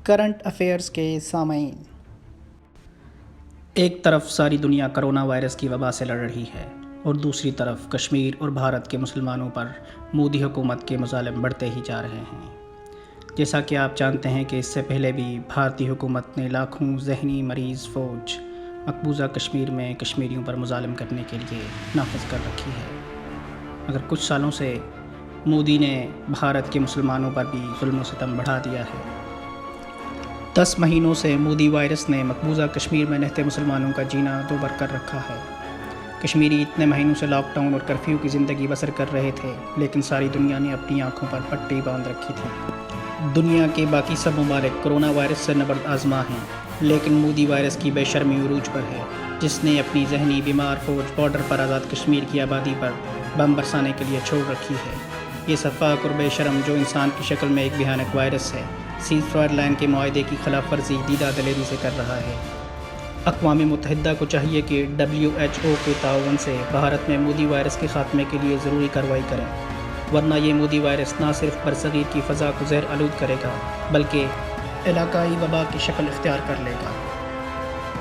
Current affairs کے سامعین، ایک طرف ساری دنیا کرونا وائرس کی وبا سے لڑ رہی ہے اور دوسری طرف کشمیر اور بھارت کے مسلمانوں پر مودی حکومت کے مظالم بڑھتے ہی جا رہے ہیں۔ جیسا کہ آپ جانتے ہیں کہ اس سے پہلے بھی بھارتی حکومت نے لاکھوں ذہنی مریض فوج مقبوضہ کشمیر میں کشمیریوں پر مظالم کرنے کے لیے نافذ کر رکھی ہے، مگر کچھ سالوں سے مودی نے بھارت کے مسلمانوں پر بھی ظلم و ستم بڑھا دیا ہے۔ 10 مہینوں سے مودی وائرس نے مقبوضہ کشمیر میں رہتے مسلمانوں کا جینا دوبر کر رکھا ہے۔ کشمیری اتنے مہینوں سے لاک ڈاؤن اور کرفیو کی زندگی بسر کر رہے تھے، لیکن ساری دنیا نے اپنی آنکھوں پر پٹی باندھ رکھی تھی۔ دنیا کے باقی سب ممالک کرونا وائرس سے نبرد آزما ہیں، لیکن مودی وائرس کی بے شرمی عروج پر ہے، جس نے اپنی ذہنی بیمار فوج بارڈر پر آزاد کشمیر کی آبادی پر بم برسانے کے لیے چھوڑ رکھی ہے۔ یہ سفاک اور بے شرم جو انسان کی شکل میں ایک بھیانک وائرس ہے، سیز فائر لائن کے معاہدے کی خلاف ورزی دیدہ دلیری سے کر رہا ہے۔ اقوام متحدہ کو چاہیے کہ WHO کے تعاون سے بھارت میں مودی وائرس کے خاتمے کے لیے ضروری کارروائی کریں، ورنہ یہ مودی وائرس نہ صرف برصغیر کی فضا کو زہر آلود کرے گا بلکہ علاقائی وبا کی شکل اختیار کر لے گا۔